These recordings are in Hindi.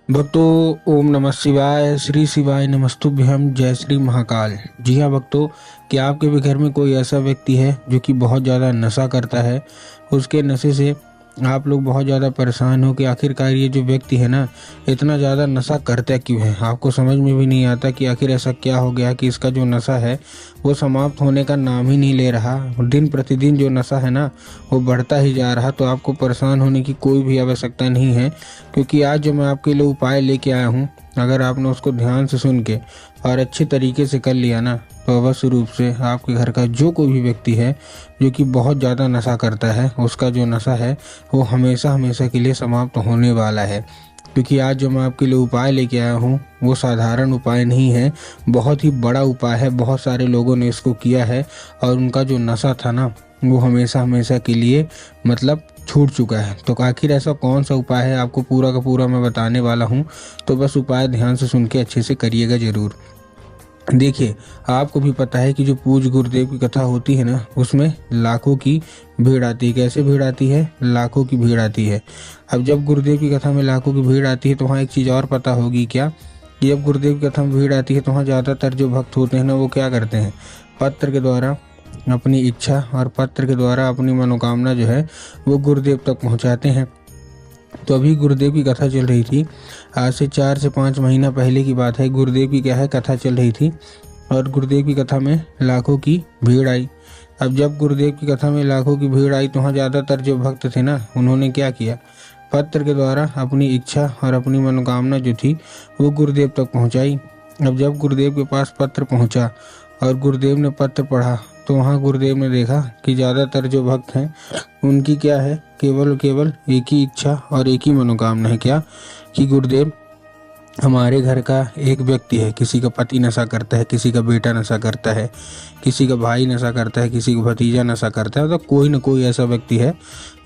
भक्तों, ओम नमः शिवाय, श्री शिवाय नमस्तुभ्यम, जय श्री महाकाल। जी हाँ भक्तों, क्या आपके भी घर में कोई ऐसा व्यक्ति है जो कि बहुत ज़्यादा नशा करता है? उसके नशे से आप लोग बहुत ज़्यादा परेशान हो कि आखिरकार ये जो व्यक्ति है ना, इतना ज़्यादा नशा करता क्यों है? आपको समझ में भी नहीं आता कि आखिर ऐसा क्या हो गया कि इसका जो नशा है वो समाप्त होने का नाम ही नहीं ले रहा। दिन प्रतिदिन जो नशा है ना वो बढ़ता ही जा रहा। तो आपको परेशान होने की कोई भी आवश्यकता नहीं है, क्योंकि आज जो मैं आपके लिए उपाय लेके आया हूँ, अगर आपने उसको ध्यान से सुन के और अच्छे तरीके से कर लिया ना, तो अवश्य रूप से आपके घर का जो कोई भी व्यक्ति है जो कि बहुत ज़्यादा नशा करता है, उसका जो नशा है वो हमेशा हमेशा के लिए समाप्त होने वाला है। क्योंकि आज जो मैं आपके लिए उपाय लेके आया हूँ वो साधारण उपाय नहीं है, बहुत ही बड़ा उपाय है। बहुत सारे लोगों ने इसको किया है और उनका जो नशा था ना वो हमेशा हमेशा के लिए मतलब छूट चुका है। तो आखिर ऐसा कौन सा उपाय है, आपको पूरा का पूरा मैं बताने वाला हूँ। तो बस उपाय ध्यान से सुन के अच्छे से करिएगा ज़रूर। देखिए, आपको भी पता है कि जो पूज गुरुदेव की कथा होती है ना, उसमें लाखों की भीड़ आती है। कैसे भीड़ आती है? लाखों की भीड़ आती है। अब जब गुरुदेव की कथा में लाखों की भीड़ आती है तो वहाँ एक चीज़ और पता होगी क्या, कि जब गुरुदेव की कथा में भीड़ आती है तो वहाँ ज़्यादातर जो भक्त होते हैं ना, वो क्या करते हैं, पत्र के द्वारा अपनी इच्छा और पत्र के द्वारा अपनी मनोकामना जो है वो गुरुदेव तक पहुँचाते हैं। तो अभी गुरुदेव की कथा चल रही थी, आज से 4 से 5 महीना पहले की बात है। गुरुदेव की क्या है, कथा चल रही थी और गुरुदेव की कथा में लाखों की भीड़ आई। अब जब गुरुदेव की कथा में लाखों की भीड़ आई तो वहाँ ज़्यादातर जो भक्त थे ना, उन्होंने क्या किया, पत्र के द्वारा अपनी इच्छा और अपनी मनोकामना जो थी वो गुरुदेव तक पहुँचाई। अब जब गुरुदेव के पास पत्र पहुँचा और गुरुदेव ने पत्र पढ़ा तो वहाँ गुरुदेव ने देखा कि ज़्यादातर जो भक्त हैं उनकी क्या है, केवल केवल एक ही इच्छा और एक ही मनोकामना है। क्या? कि गुरुदेव, हमारे घर का एक व्यक्ति है, किसी का पति नशा करता है, किसी का बेटा नशा करता है, किसी का भाई नशा करता है, किसी का भतीजा नशा करता है, मतलब कोई ना कोई ऐसा व्यक्ति है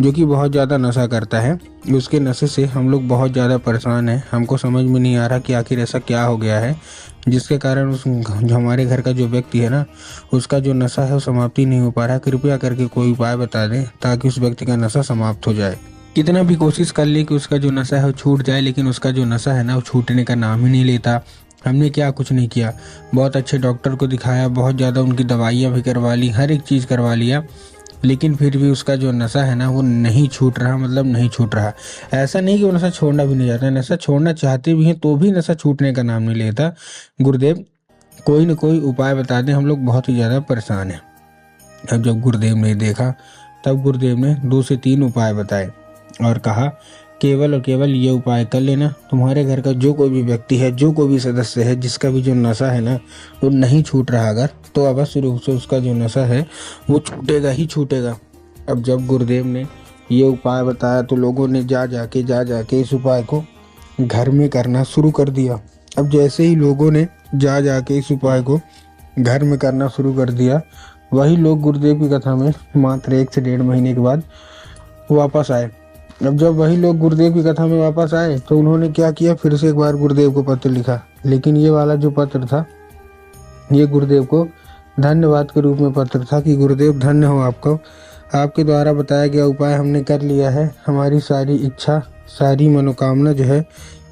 जो कि बहुत ज़्यादा नशा करता है। उसके नशे से हम लोग बहुत ज़्यादा परेशान हैं। हमको समझ में नहीं आ रहा कि आखिर ऐसा क्या हो गया है जिसके कारण उस जो हमारे घर का जो व्यक्ति है ना, उसका जो नशा है वो समाप्ति नहीं हो पा रहा है। कृपया करके कोई उपाय बता दें ताकि उस व्यक्ति का नशा समाप्त हो जाए। कितना भी कोशिश कर ले कि उसका जो नशा है वो छूट जाए, लेकिन उसका जो नशा है ना वो छूटने का नाम ही नहीं लेता। हमने क्या कुछ नहीं किया, बहुत अच्छे डॉक्टर को दिखाया, बहुत ज़्यादा उनकी दवाइयाँ भी करवा ली, हर एक चीज़ करवा लिया, लेकिन फिर भी उसका जो नशा है ना वो नहीं छूट रहा, मतलब नहीं छूट रहा। ऐसा नहीं कि वो नशा छोड़ना भी नहीं चाहता, नशा छोड़ना चाहते भी हैं तो भी नशा छूटने का नाम नहीं लेता। गुरुदेव, कोई न कोई उपाय बता दें, हम लोग बहुत ही ज़्यादा परेशान हैं। अब जब गुरुदेव ने देखा तब गुरुदेव ने 2 से 3 उपाय बताए और कहा, केवल और केवल ये उपाय कर लेना, तुम्हारे घर का जो कोई भी व्यक्ति है, जो कोई भी सदस्य है, जिसका भी जो नशा है ना वो नहीं छूट रहा अगर, तो अवश्य रूप से उसका जो नशा है वो छूटेगा ही छूटेगा। अब जब गुरुदेव ने ये उपाय बताया तो लोगों ने जा जाके इस उपाय को घर में करना शुरू कर दिया। अब जैसे ही लोगों ने जा जाके इस उपाय को घर में करना शुरू कर दिया, वही लोग गुरुदेव की कथा में मात्र 1 से 1.5 महीने के बाद वापस आए। अब जब वही लोग गुरुदेव की कथा में वापस आए तो उन्होंने क्या किया, फिर से एक बार गुरुदेव को पत्र लिखा, लेकिन ये वाला जो पत्र था ये गुरुदेव को धन्यवाद के रूप में पत्र था कि गुरुदेव धन्य हो आपको, आपके द्वारा बताया गया उपाय हमने कर लिया है, हमारी सारी इच्छा सारी मनोकामना जो है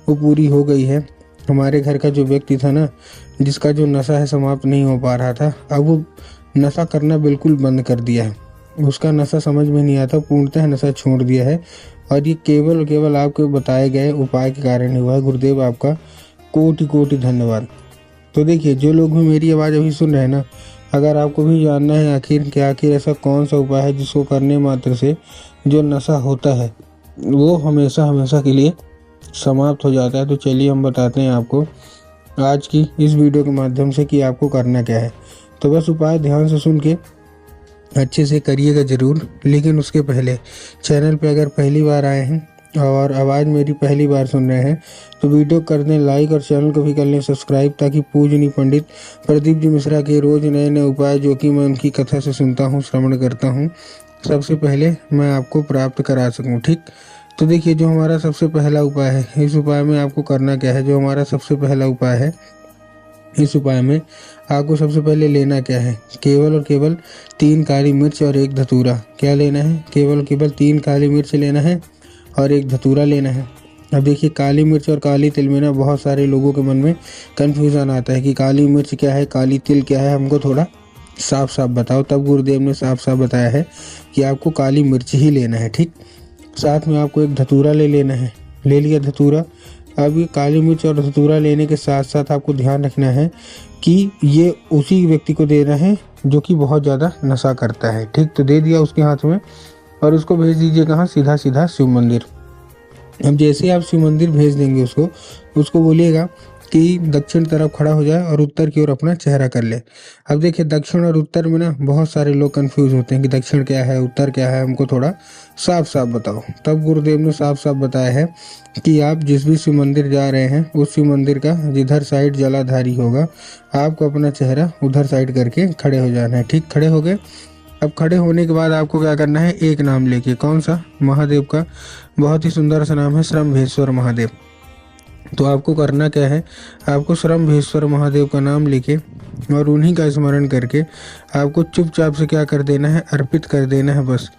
वो पूरी हो गई है। हमारे घर का जो व्यक्ति था ना, जिसका जो नशा है समाप्त नहीं हो पा रहा था, अब वो नशा करना बिल्कुल बंद कर दिया है। उसका नशा समझ में नहीं आता, पूर्णतः नशा छोड़ दिया है और ये केवल और केवल आपके बताए गए उपाय के कारण हुआ है। गुरुदेव, आपका कोटि कोटि धन्यवाद। तो देखिए, जो लोग भी मेरी आवाज़ अभी सुन रहे हैं ना, अगर आपको भी जानना है आखिर ऐसा कौन सा उपाय है जिसको करने मात्र से जो नशा होता है वो हमेशा हमेशा के लिए समाप्त हो जाता है, तो चलिए हम बताते हैं आपको आज की इस वीडियो के माध्यम से कि आपको करना क्या है। तो बस उपाय ध्यान से सुन के अच्छे से करिएगा ज़रूर। लेकिन उसके पहले चैनल पे अगर पहली बार आए हैं और आवाज़ मेरी पहली बार सुन रहे हैं तो वीडियो कर दें लाइक और चैनल को भी कर लें सब्सक्राइब, ताकि पूजनीय पंडित प्रदीप जी मिश्रा के रोज़ नए नए उपाय जो कि मैं उनकी कथा से सुनता हूँ, श्रवण करता हूँ, सबसे पहले मैं आपको प्राप्त करा सकूँ। ठीक, तो देखिए, जो हमारा सबसे पहला उपाय है, इस उपाय में आपको करना क्या है। जो हमारा सबसे पहला उपाय है, इस उपाय में आपको सबसे पहले लेना क्या है, केवल और केवल 3 काली मिर्च और 1 धतूरा। क्या लेना है? केवल और केवल 3 काली मिर्च लेना है और 1 धतूरा लेना है। अब देखिए, काली मिर्च और काली तिल में ना बहुत सारे लोगों के मन में कन्फ्यूज़न आता है कि काली मिर्च क्या है, काली तिल क्या है, हमको थोड़ा साफ साफ बताओ। तब गुरुदेव ने साफ साफ बताया है कि आपको काली मिर्च ही लेना है, ठीक। साथ में आपको एक धतूरा ले लेना है। ले लिया धतूरा। अब ये काली मिर्च और धतूरा लेने के साथ साथ आपको ध्यान रखना है कि ये उसी व्यक्ति को देना है जो कि बहुत ज़्यादा नशा करता है, ठीक। तो दे दिया उसके हाथ में और उसको भेज दीजिए कहाँ, सीधा सीधा शिव मंदिर। अब जैसे आप शिव मंदिर भेज देंगे उसको, उसको बोलिएगा कि दक्षिण तरफ खड़ा हो जाए और उत्तर की ओर अपना चेहरा कर ले। अब देखिए, दक्षिण और उत्तर में ना बहुत सारे लोग कंफ्यूज होते हैं कि दक्षिण क्या है, उत्तर क्या है, हमको थोड़ा साफ साफ बताओ। तब गुरुदेव ने साफ साफ बताया है कि आप जिस भी शिव मंदिर जा रहे हैं उस शिव मंदिर का जिधर साइड जलाधारी होगा, आपको अपना चेहरा उधर साइड करके खड़े हो जाना है, ठीक। खड़े हो गए। अब खड़े होने के बाद आपको क्या करना है, एक नाम लेके, कौन सा, महादेव का बहुत ही सुंदर सा नाम है, श्रम्भेश्वर महादेव। तो आपको करना क्या है, आपको श्रम्भेश्वर महादेव का नाम लेके और उन्हीं का स्मरण करके आपको चुपचाप से क्या कर देना है, अर्पित कर देना है बस।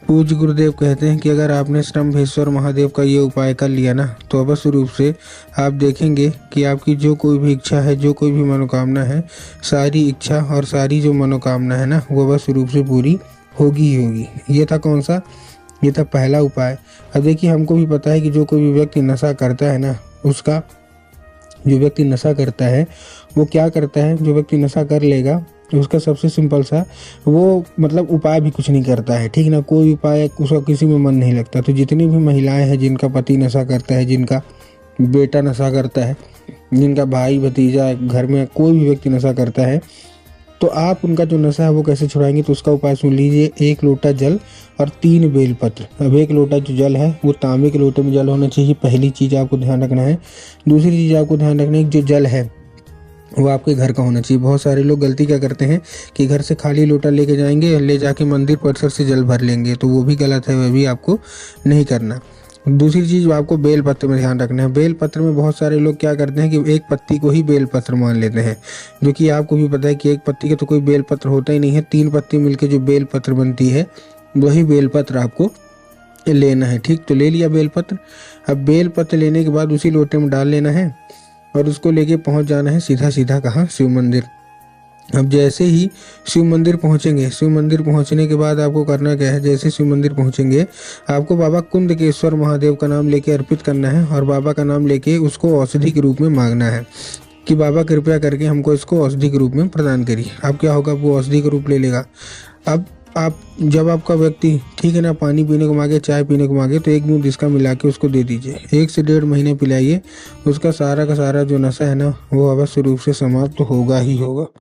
पूज्य गुरुदेव कहते हैं कि अगर आपने श्रम्भेश्वर महादेव का ये उपाय कर लिया ना, तो अवश्य रूप से आप देखेंगे कि आपकी जो कोई भी इच्छा है, जो कोई भी मनोकामना है, सारी इच्छा और सारी जो मनोकामना है ना, वो अवश्य रूप से पूरी होगी ही होगी। ये था कौन सा, ये था पहला उपाय। अब देखिए, हमको भी पता है कि जो कोई भी व्यक्ति नशा करता है ना, उसका, जो व्यक्ति नशा करता है वो क्या करता है, जो व्यक्ति नशा कर लेगा तो उसका सबसे सिंपल सा वो मतलब उपाय भी कुछ नहीं करता है, ठीक ना। कोई उपाय उसका किसी में मन नहीं लगता। तो जितनी भी महिलाएं हैं जिनका पति नशा करता है, जिनका बेटा नशा करता है, जिनका भाई भतीजा, घर में कोई भी व्यक्ति नशा करता है, तो आप उनका जो नशा है वो कैसे छुड़ाएंगे, तो उसका उपाय सुन लीजिए। 1 लोटा जल और 3 बेलपत्र। अब 1 लोटा जो जल है वो तांबे के लोटे में जल होना चाहिए, पहली चीज़ आपको ध्यान रखना है। दूसरी चीज़ आपको ध्यान रखना है कि जो जल है वो आपके घर का होना चाहिए। बहुत सारे लोग गलती क्या करते हैं कि घर से खाली लोटा लेके जाएंगे, ले जाके मंदिर परिसर से जल भर लेंगे, तो वो भी गलत है, वह भी आपको नहीं करना। दूसरी चीज़ आपको बेल पत्र में ध्यान रखना है। बेल पत्र में बहुत सारे लोग क्या करते हैं कि एक पत्ती को ही बेल पत्र मान लेते हैं, जो कि आपको भी पता है कि एक पत्ती का तो कोई बेल पत्र होता ही नहीं है। 3 पत्ती मिलके जो बेल पत्र बनती है वही बेल पत्र आपको लेना है, ठीक। तो ले लिया बेल पत्र। अब बेल पत्र लेने के बाद उसी लोटे में डाल लेना है और उसको लेके पहुंच जाना है सीधा सीधा कहाँ, शिव मंदिर। अब जैसे ही शिव मंदिर पहुंचेंगे, शिव मंदिर पहुंचने के बाद आपको करना क्या है, जैसे शिव मंदिर पहुंचेंगे आपको बाबा कुंदकेश्वर महादेव का नाम लेके अर्पित करना है और बाबा का नाम लेके उसको औषधि के रूप में मांगना है कि बाबा कृपया करके हमको इसको औषधि के रूप में प्रदान करिए। अब क्या होगा, वो औषधि का रूप ले लेगा। अब आप जब आपका व्यक्ति, ठीक है ना, पानी पीने को मांगे, चाय पीने को मांगे, तो 1 बूंद इसका मिला के उसको दे दीजिए। 1 से 1.5 महीने पिलाइए, उसका सारा का सारा जो नशा है ना वो अवश्य रूप से समाप्त होगा ही होगा।